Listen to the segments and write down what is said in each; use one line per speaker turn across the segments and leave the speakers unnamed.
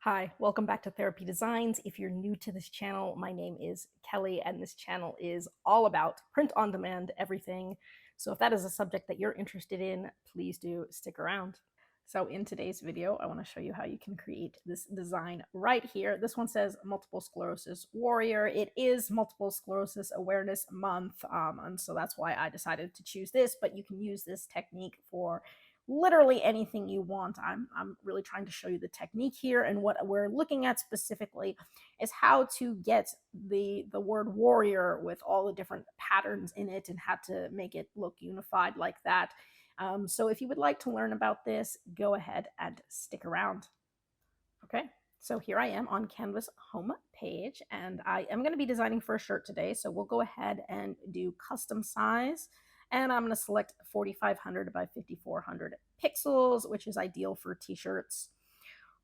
Hi, welcome back to Therapy Designs. If you're new to this channel, my name is Kelly, and this channel is all about print on demand everything. So if that is a subject that you're interested in, please do stick around. So in today's video, I want to show you how you can create this design right here. This one says Multiple Sclerosis Warrior. It is Multiple Sclerosis Awareness Month, and so that's why I decided to choose this, but you can use this technique for literally anything you want. I'm really trying to show you the technique here, and what we're looking at specifically is how to get the word warrior with all the different patterns in it and how to make it look unified like that. So if you would like to learn about this, go ahead and stick around. Okay, so here I am on Canva's home page, and I am going to be designing for a shirt today. So we'll go ahead and do custom size, and I'm going to select 4500 by 5400 pixels, which is ideal for t-shirts.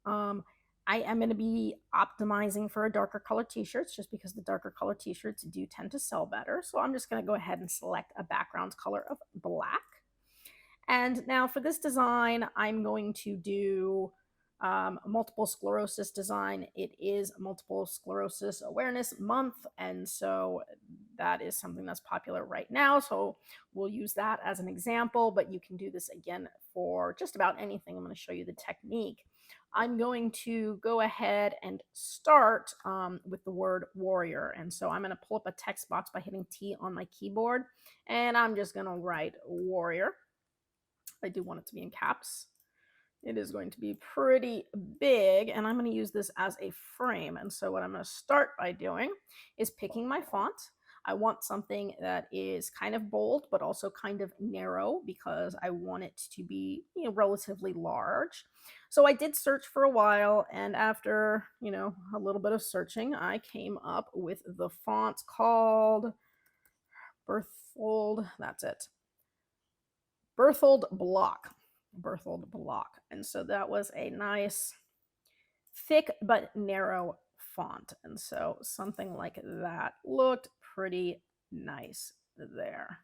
I am going to be optimizing for a darker color t-shirts just because the darker color t-shirts do tend to sell better. So I'm just going to go ahead and select a background color of black. And now for this design, I'm going to do multiple sclerosis design. It is Multiple Sclerosis Awareness Month, and so that is something that's popular right now. So we'll use that as an example, but you can do this again for just about anything. I'm going to show you the technique. I'm going to go ahead and start with the word warrior. And so I'm going to pull up a text box by hitting T on my keyboard, and I'm just going to write warrior. I do want it to be in caps. It is going to be pretty big, and I'm going to use this as a frame. And so what I'm going to start by doing is picking my font. I want something that is kind of bold, but also kind of narrow because I want it to be, relatively large. So I did search for a while, and after, a little bit of searching, I came up with the font called Berthold. That's it. Berthold Block. Berthold Block. And so that was a nice, thick but narrow font. And so something like that looked pretty nice there.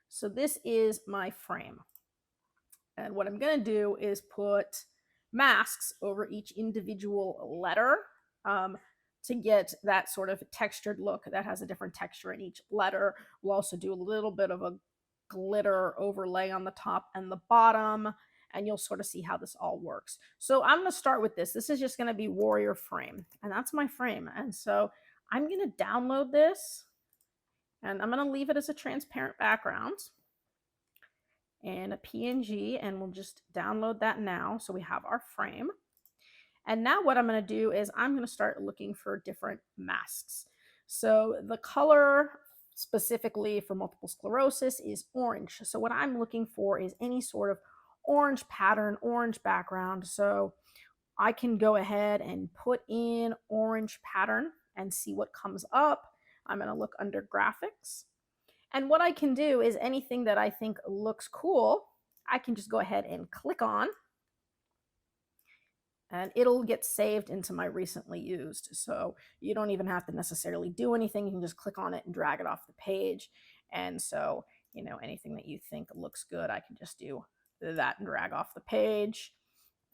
So this is my frame. And what I'm going to do is put masks over each individual letter to get that sort of textured look that has a different texture in each letter. We'll also do a little bit of a glitter overlay on the top and the bottom, and you'll sort of see how this all works. So I'm going to start with this. This is just going to be Warrior Frame, and that's my frame. And so I'm going to download this, and I'm going to leave it as a transparent background and a PNG, and we'll just download that now. So we have our frame. And now what I'm going to do is I'm going to start looking for different masks. So the color specifically for multiple sclerosis is orange. So what I'm looking for is any sort of orange pattern, orange background. So I can go ahead and put in orange pattern and see what comes up. I'm going to look under graphics. And what I can do is anything that I think looks cool, I can just go ahead and click on, and it'll get saved into my recently used. So you don't even have to necessarily do anything. You can just click on it and drag it off the page. And so, anything that you think looks good, I can just do that and drag off the page.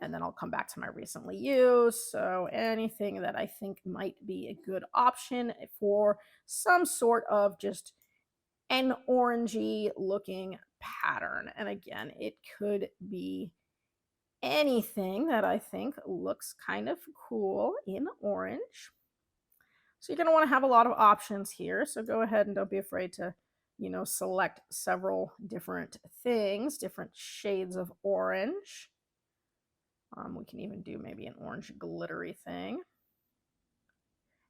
And then I'll come back to my recently used. So anything that I think might be a good option for some sort of just an orangey looking pattern. And again, it could be anything that I think looks kind of cool in orange. So you're going to want to have a lot of options here. So go ahead and don't be afraid to, select several different things, different shades of orange. We can even do maybe an orange glittery thing.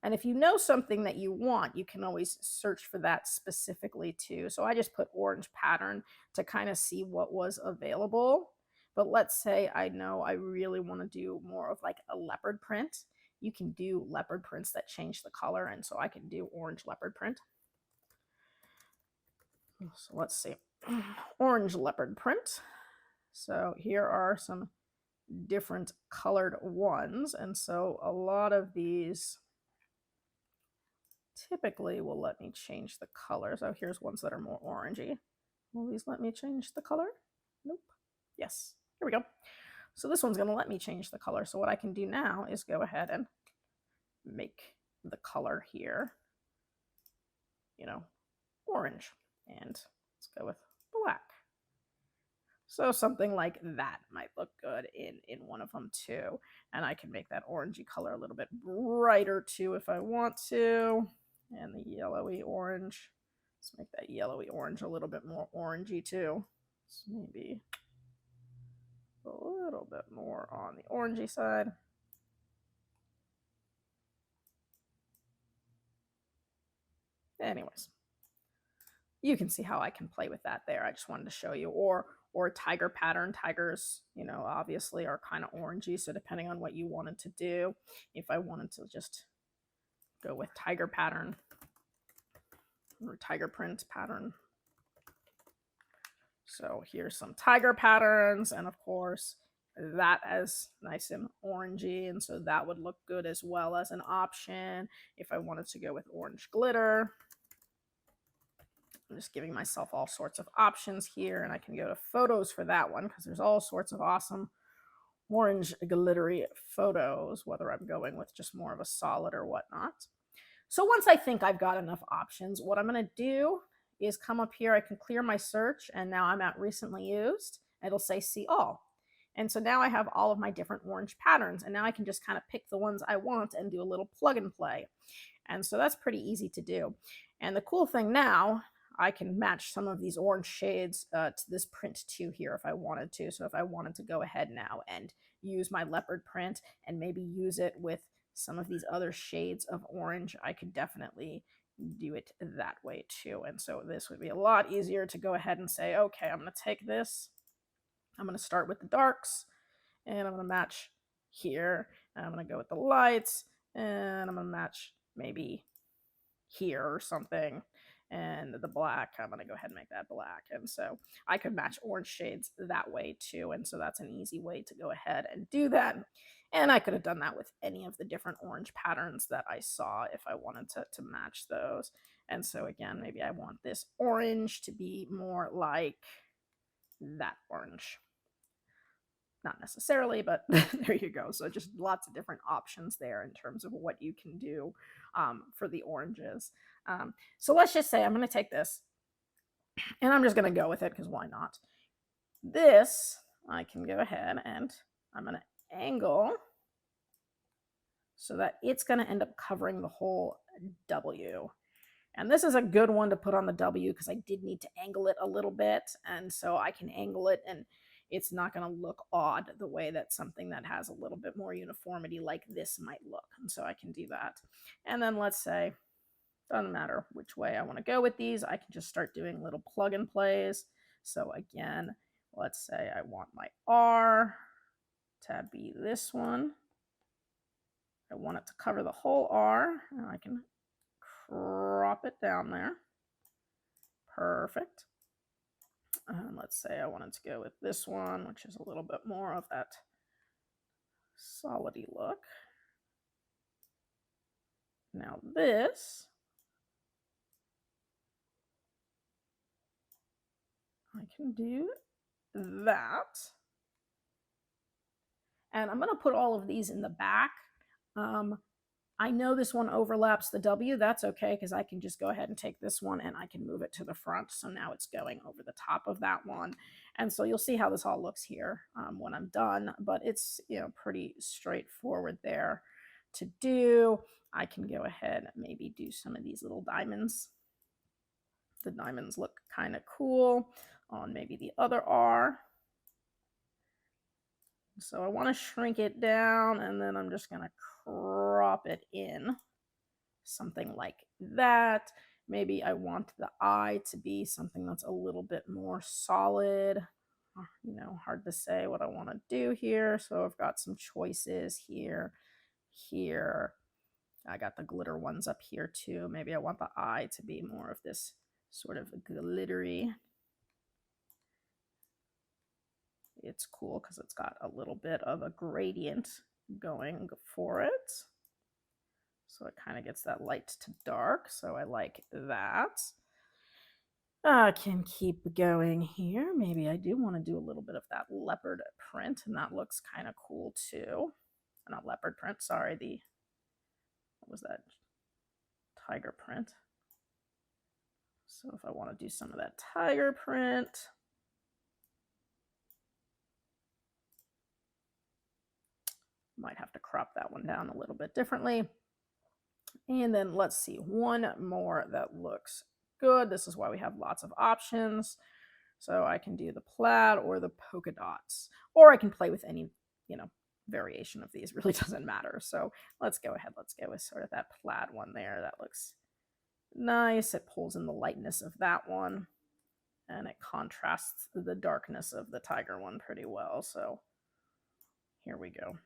And if you know something that you want, you can always search for that specifically too. So I just put orange pattern to kind of see what was available. But let's say I know I really want to do more of like a leopard print. You can do leopard prints that change the color. And so I can do orange leopard print. So let's see. Orange leopard print. So here are some different colored ones. And so a lot of these typically will let me change the color. So here's ones that are more orangey. Will these let me change the color? Nope. Yes. Here we go. So this one's going to let me change the color. So what I can do now is go ahead and make the color here, you know, orange. And let's go with black. So something like that might look good in one of them too. And I can make that orangey color a little bit brighter too if I want to. And the yellowy orange. Let's make that yellowy orange a little bit more orangey too. So maybe a little bit more on the orangey side. Anyways, you can see how I can play with that there. I just wanted to show you. Or tiger pattern. Tigers, you know, obviously are kind of orangey. So depending on what you wanted to do, if I wanted to just go with tiger pattern or tiger print pattern. So here's some tiger patterns, and of course that is nice and orangey, and so that would look good as well as an option if I wanted to go with orange glitter. I'm just giving myself all sorts of options here, and I can go to photos for that one because there's all sorts of awesome orange glittery photos, whether I'm going with just more of a solid or whatnot. So once I think I've got enough options, what I'm going to do is come up here. I can clear my search, and now I'm at recently used. It'll say see all. And so now I have all of my different orange patterns, and now I can just kind of pick the ones I want and do a little plug and play. And so that's pretty easy to do. And the cool thing now, I can match some of these orange shades to this print too here if I wanted to. So if I wanted to go ahead now and use my leopard print and maybe use it with some of these other shades of orange, I could definitely do it that way too. And so this would be a lot easier to go ahead and say, okay, I'm going to take this. I'm going to start with the darks, and I'm going to match here. And I'm going to go with the lights, and I'm going to match maybe here or something. And the black, I'm going to go ahead and make that black. And so I could match orange shades that way too. And so that's an easy way to go ahead and do that. And I could have done that with any of the different orange patterns that I saw if I wanted to match those. And so again, maybe I want this orange to be more like that orange. Not necessarily, but there you go. So just lots of different options there in terms of what you can do for the oranges. So let's just say I'm going to take this and I'm just going to go with it because why not? This, I can go ahead and I'm going to angle so that it's going to end up covering the whole W. And this is a good one to put on the W because I did need to angle it a little bit. And so I can angle it and it's not going to look odd the way that something that has a little bit more uniformity like this might look. And so I can do that. And then let's say, doesn't matter which way I want to go with these, I can just start doing little plug and plays. So again, let's say I want my R to be this one. I want it to cover the whole R, and I can crop it down there. Perfect. And let's say I wanted to go with this one, which is a little bit more of that solidy look. Now this, I can do that. And I'm going to put all of these in the back. I know this one overlaps the W. That's okay because I can just go ahead and take this one and I can move it to the front. So now it's going over the top of that one. And so you'll see how this all looks here when I'm done. But it's, you know, pretty straightforward there to do. I can go ahead and maybe do some of these little diamonds. The diamonds look kind of cool on maybe the other R. So I want to shrink it down and then I'm just going to crop it in, something like that. Maybe I want the eye to be something that's a little bit more solid. You know, hard to say what I want to do here. So I've got some choices here, here. I got the glitter ones up here too. Maybe I want the eye to be more of this sort of glittery. It's cool because it's got a little bit of a gradient going for it. So it kind of gets that light to dark. So I like that. I can keep going here. Maybe I do want to do a little bit of that leopard print, and that looks kind of cool too. Not leopard print, sorry, what was that? Tiger print. So if I want to do some of that tiger print, might have to crop that one down a little bit differently. And then let's see, one more that looks good. This is why we have lots of options. So I can do the plaid or the polka dots, or I can play with any, variation of these. Really doesn't matter. So let's go ahead. Let's go with sort of that plaid one there. That looks nice. It pulls in the lightness of that one, and it contrasts the darkness of the tiger one pretty well. So here we go.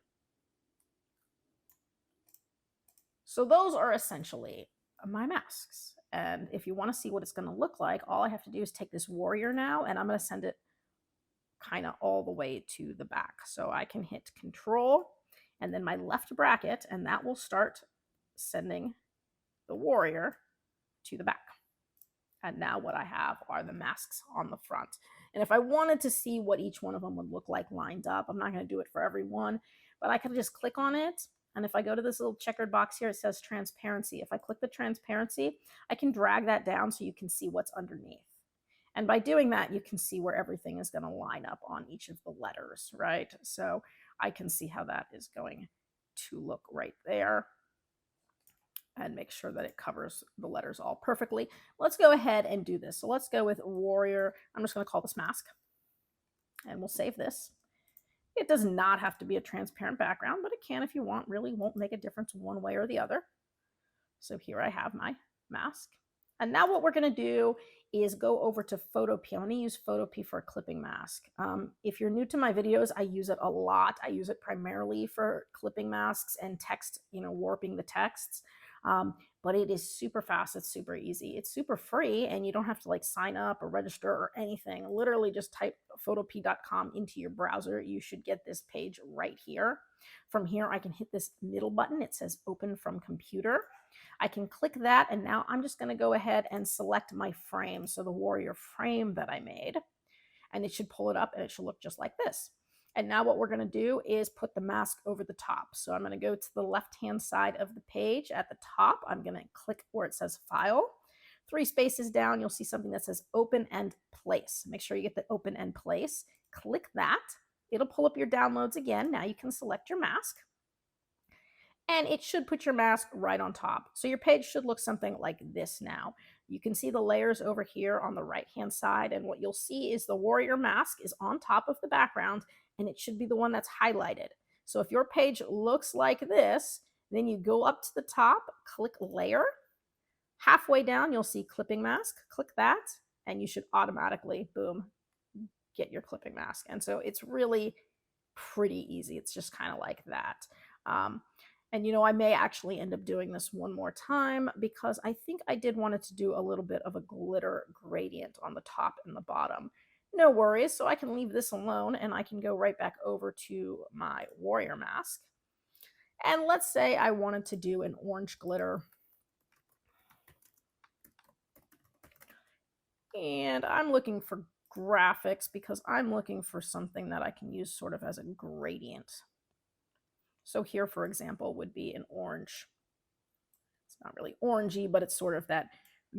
So those are essentially my masks. And if you want to see what it's going to look like, all I have to do is take this warrior now, and I'm going to send it kind of all the way to the back. So I can hit Control and then my left bracket, and that will start sending the warrior to the back. And now what I have are the masks on the front. And if I wanted to see what each one of them would look like lined up, I'm not going to do it for every one, but I could just click on it. And if I go to this little checkered box here, it says transparency. If I click the transparency, I can drag that down so you can see what's underneath. And by doing that, you can see where everything is going to line up on each of the letters, right? So I can see how that is going to look right there, and make sure that it covers the letters all perfectly. Let's go ahead and do this. So let's go with warrior. I'm just going to call this mask, and we'll save this. It does not have to be a transparent background, but it can if you want. Really won't make a difference one way or the other. So here I have my mask. And now what we're going to do is go over to Photopea. I'm going to use Photopea for a clipping mask. If you're new to my videos, I use it a lot. I use it primarily for clipping masks and text, warping the texts. But it is super fast. It's super easy. It's super free, and you don't have to like sign up or register or anything. Literally just type photopea.com into your browser. You should get this page right here. From here, I can hit this middle button. It says open from computer. I can click that, and now I'm just going to go ahead and select my frame. So the warrior frame that I made, and it should pull it up, and it should look just like this. And now what we're going to do is put the mask over the top. So I'm going to go to the left-hand side of the page. At the top, I'm going to click where it says File. 3 spaces down, you'll see something that says Open and Place. Make sure you get the Open and Place. Click that. It'll pull up your downloads again. Now you can select your mask, and it should put your mask right on top. So your page should look something like this now. You can see the layers over here on the right-hand side, and what you'll see is the warrior mask is on top of the background, and it should be the one that's highlighted. So if your page looks like this, then you go up to the top, click Layer. Halfway down, you'll see Clipping Mask. Click that, and you should automatically, boom, get your clipping mask. And so it's really pretty easy. It's just kind of like that. And I may actually end up doing this one more time, because I think I did want it to do a little bit of a glitter gradient on the top and the bottom. No worries. So I can leave this alone, and I can go right back over to my warrior mask. And let's say I wanted to do an orange glitter. And I'm looking for graphics because I'm looking for something that I can use sort of as a gradient. So here, for example, would be an orange. It's not really orangey, but it's sort of that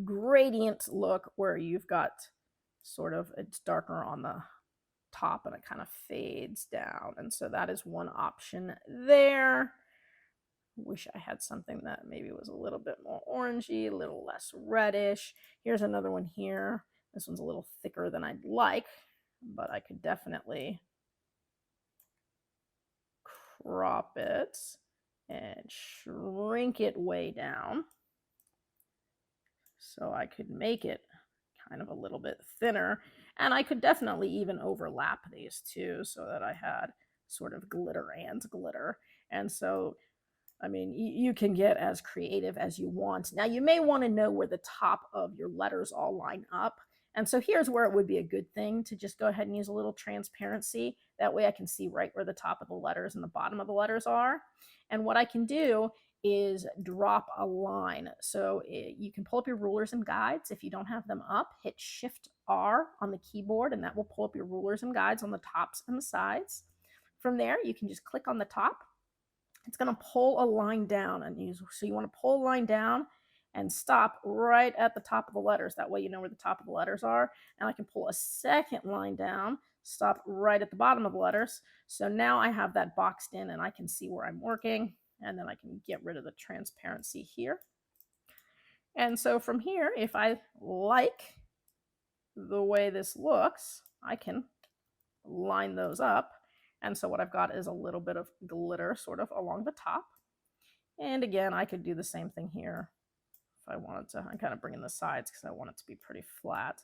gradient look where you've got sort of, it's darker on the top and it kind of fades down. And so that is one option there. Wish I had something that maybe was a little bit more orangey, a little less reddish. Here's another one here. This one's a little thicker than I'd like, but I could definitely crop it and shrink it way down. So I could make it kind of a little bit thinner, and I could definitely even overlap these two so that I had sort of glitter and glitter. And so, I mean, you can get as creative as you want. Now, you may want to know where the top of your letters all line up. And so here's where it would be a good thing to just go ahead and use a little transparency. That way I can see right where the top of the letters and the bottom of the letters are. And what I can do is drop a line. So you can pull up your rulers and guides. If you don't have them up, hit Shift R on the keyboard, and that will pull up your rulers and guides on the tops and the sides. From there, you can just click on the top. It's going to pull a line down, so you want to pull a line down and stop right at the top of the letters. That way you know where the top of the letters are. And I can pull a second line down, stop right at the bottom of the letters. So now I have that boxed in and I can see where I'm working, and then I can get rid of the transparency here. And so from here, if I like the way this looks, I can line those up. And so what I've got is a little bit of glitter sort of along the top. And again, I could do the same thing here if I wanted to. I'm kind of bringing the sides because I want it to be pretty flat.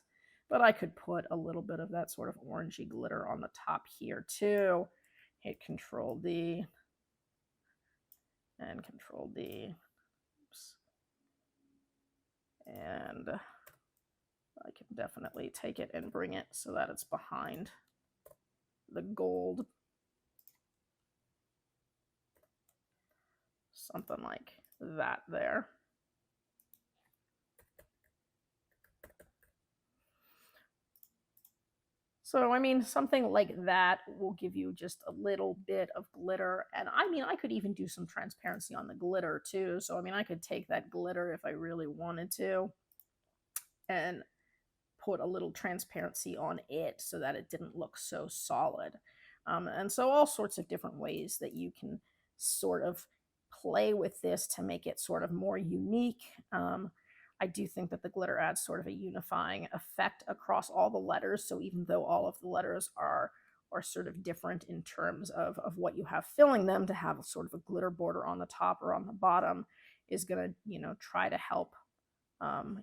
But I could put a little bit of that sort of orangey glitter on the top here too. Hit Control D and Control D. Oops. And I can definitely take it and bring it so that it's behind the gold. Something like that there. So, I mean, something like that will give you just a little bit of glitter. And I mean, I could even do some transparency on the glitter too. So, I mean, I could take that glitter if I really wanted to and put a little transparency on it so that it didn't look so solid. And so all sorts of different ways that you can sort of play with this to make it sort of more unique. I do think that the glitter adds sort of a unifying effect across all the letters. So even though all of the letters are sort of different in terms of what you have filling them, to have a sort of a glitter border on the top or on the bottom is going to, you know, try to help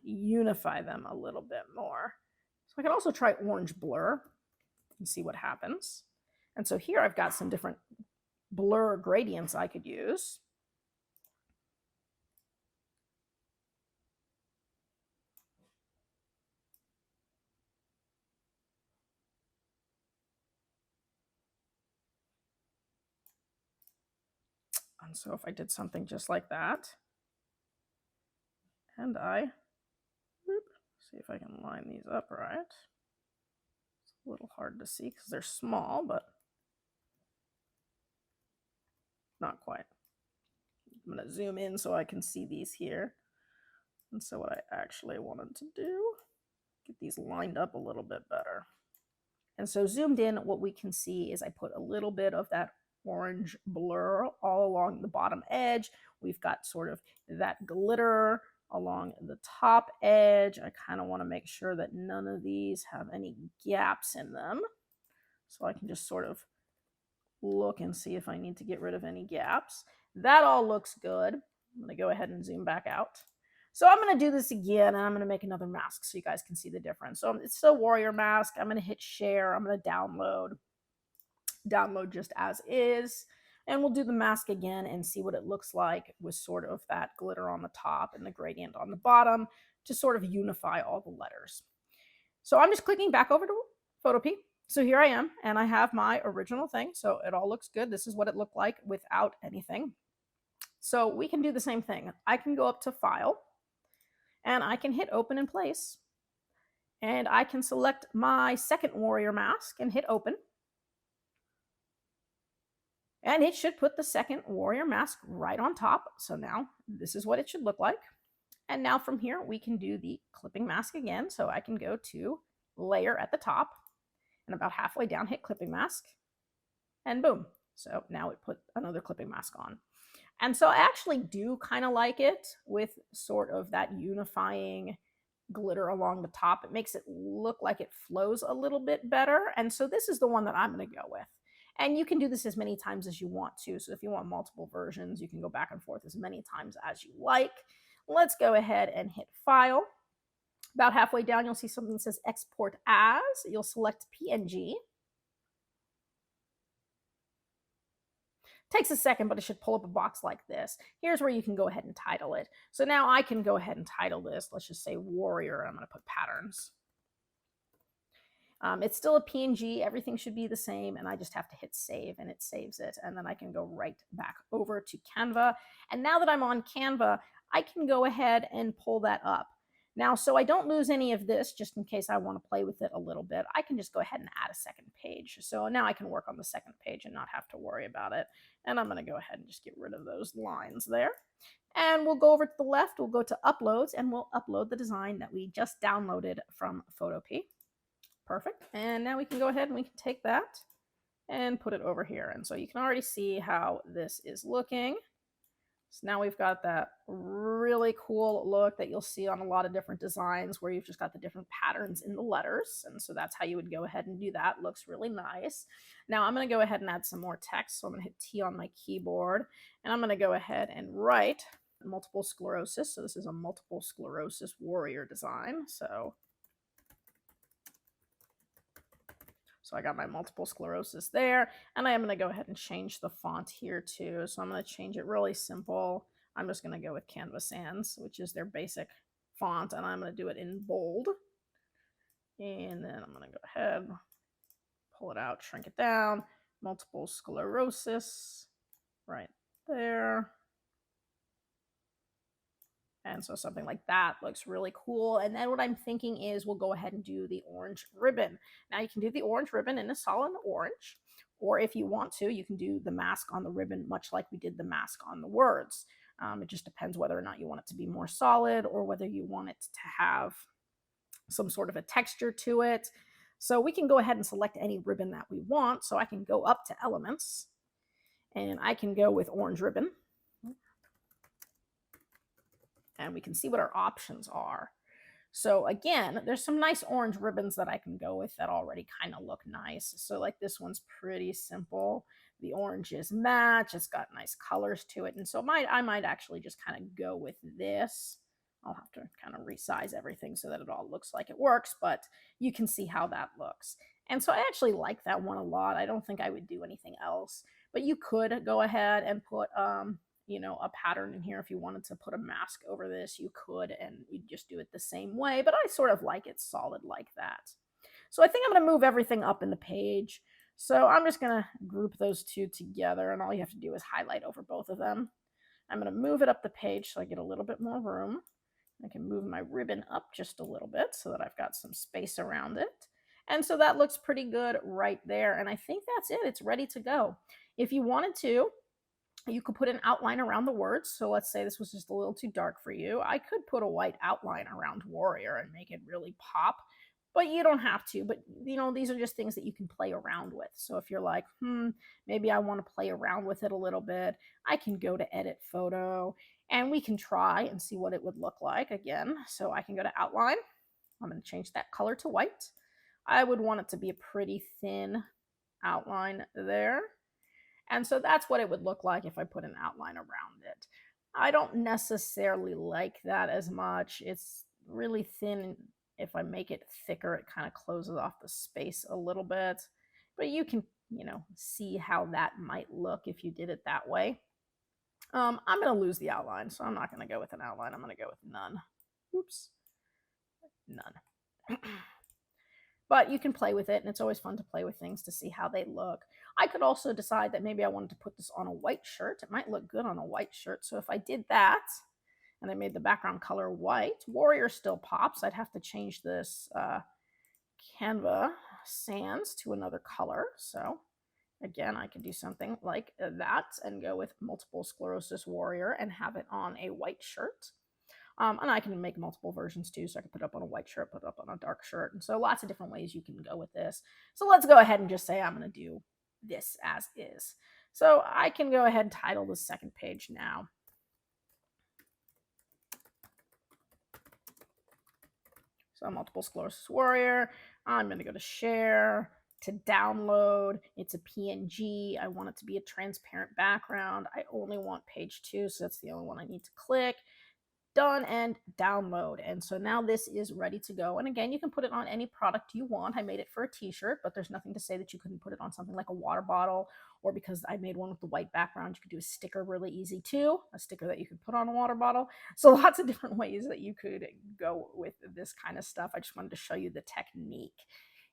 unify them a little bit more. So I can also try orange blur and see what happens. And so here I've got some different blur gradients I could use. And so if I did something just like that, and I see if I can line these up right. It's a little hard to see because they're small, but not quite. I'm going to zoom in so I can see these here. And so what I actually wanted to do, get these lined up a little bit better. And so zoomed in, what we can see is I put a little bit of that orange blur all along the bottom edge. We've got sort of that glitter along the top edge. I kind of want to make sure that none of these have any gaps in them. So I can just sort of look and see if I need to get rid of any gaps. That all looks good. I'm going to go ahead and zoom back out. So I'm going to do this again, and I'm going to make another mask so you guys can see the difference. So it's still warrior mask. I'm going to hit share. I'm going to download just as is. And we'll do the mask again and see what it looks like with sort of that glitter on the top and the gradient on the bottom to sort of unify all the letters. So I'm just clicking back over to Photopea. So here I am, and I have my original thing. So it all looks good. This is what it looked like without anything. So we can do the same thing. I can go up to File, and I can hit Open in Place. And I can select my second warrior mask and hit Open. And it should put the second warrior mask right on top. So now this is what it should look like. And now from here, we can do the clipping mask again. So I can go to Layer at the top, and about halfway down, hit Clipping Mask, and boom. So now it put another clipping mask on. And so I actually do kind of like it with sort of that unifying glitter along the top. It makes it look like it flows a little bit better. And so this is the one that I'm going to go with. And you can do this as many times as you want to. So if you want multiple versions, you can go back and forth as many times as you like. Let's go ahead and hit File. About halfway down, you'll see something that says Export As. You'll select PNG. Takes a second, but it should pull up a box like this. Here's where you can go ahead and title it. So now I can go ahead and title this. Let's just say Warrior. I'm going to put Patterns. It's still a PNG, everything should be the same, and I just have to hit save and it saves it, and then I can go right back over to Canva. And now that I'm on Canva, I can go ahead and pull that up. Now, so I don't lose any of this, just in case I want to play with it a little bit, I can just go ahead and add a second page. So now I can work on the second page and not have to worry about it. And I'm going to go ahead and just get rid of those lines there. And we'll go over to the left, we'll go to uploads, and we'll upload the design that we just downloaded from Photopea. Perfect. And now we can go ahead and we can take that and put it over here. And so you can already see how this is looking. So now we've got that really cool look that you'll see on a lot of different designs where you've just got the different patterns in the letters. And so that's how you would go ahead and do that. Looks really nice. Now I'm going to go ahead and add some more text. So I'm going to hit T on my keyboard and I'm going to go ahead and write multiple sclerosis. So this is a multiple sclerosis warrior design. So I got my multiple sclerosis there, and I am going to go ahead and change the font here too. So I'm going to change it really simple. I'm just going to go with Canva Sans, which is their basic font, and I'm going to do it in bold. And then I'm going to go ahead, pull it out, shrink it down, multiple sclerosis right there. And so something like that looks really cool. And then what I'm thinking is we'll go ahead and do the orange ribbon. Now you can do the orange ribbon in a solid orange, or if you want to, you can do the mask on the ribbon much like we did the mask on the words. It just depends whether or not you want it to be more solid or whether you want it to have some sort of a texture to it. So we can go ahead and select any ribbon that we want. So I can go up to elements and I can go with orange ribbon. And we can see what our options are. So again, there's some nice orange ribbons that I can go with that already kind of look nice. So like this one's pretty simple. The oranges match, it's got nice colors to it. And so I might actually just kind of go with this. I'll have to kind of resize everything so that it all looks like it works, but you can see how that looks. And so I actually like that one a lot. I don't think I would do anything else, but you could go ahead and put a pattern in here. If you wanted to put a mask over this, you could, and you'd just do it the same way, but I sort of like it solid like that. So I think I'm going to move everything up in the page. So I'm just going to group those two together, and all you have to do is highlight over both of them. I'm going to move it up the page so I get a little bit more room. I can move my ribbon up just a little bit so that I've got some space around it. And so that looks pretty good right there. And I think that's it. It's ready to go. If you wanted to, you could put an outline around the words. So let's say this was just a little too dark for you. I could put a white outline around warrior and make it really pop, but you don't have to. But these are just things that you can play around with. So if you're like, maybe I want to play around with it a little bit, I can go to edit photo and we can try and see what it would look like again. So I can go to outline. I'm going to change that color to white. I would want it to be a pretty thin outline there. And so that's what it would look like if I put an outline around it. I don't necessarily like that as much. It's really thin. If I make it thicker, it kind of closes off the space a little bit. But you can, see how that might look if you did it that way. I'm going to lose the outline, so I'm not going to go with an outline. I'm going to go with none. Oops. None. But you can play with it, and it's always fun to play with things to see how they look. I could also decide that maybe I wanted to put this on a white shirt. It might look good on a white shirt. So if I did that, and I made the background color white, warrior still pops. I'd have to change this Canva Sans to another color. So again, I could do something like that and go with multiple sclerosis warrior and have it on a white shirt. And I can make multiple versions too. So I can put it up on a white shirt, put it up on a dark shirt. And so lots of different ways you can go with this. So let's go ahead and just say I'm going to do this as is. So I can go ahead and title the second page now. So multiple sclerosis warrior. I'm going to go to share, to download. It's a PNG. I want it to be a transparent background. I only want page 2, so that's the only one I need to click. Done and download. And so now this is ready to go. And again, you can put it on any product you want. I made it for a t-shirt, but there's nothing to say that you couldn't put it on something like a water bottle, or because I made one with the white background, you could do a sticker really easy too, a sticker that you could put on a water bottle. So lots of different ways that you could go with this kind of stuff. I just wanted to show you the technique.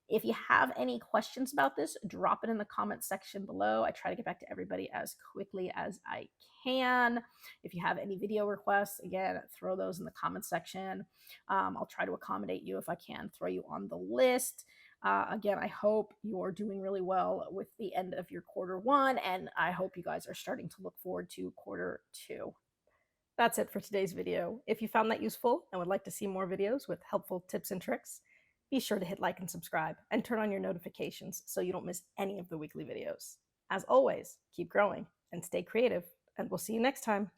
If you have any questions about this, drop it in the comment section below. I try to get back to everybody as quickly as I can. If you have any video requests, again, throw those in the comment section. I'll try to accommodate you if I can, throw you on the list. Again, I hope you're doing really well with the end of your quarter one, and I hope you guys are starting to look forward to quarter two. That's it for today's video. If you found that useful and would like to see more videos with helpful tips and tricks, be sure to hit like and subscribe and turn on your notifications so you don't miss any of the weekly videos. As always, keep growing and stay creative, and we'll see you next time.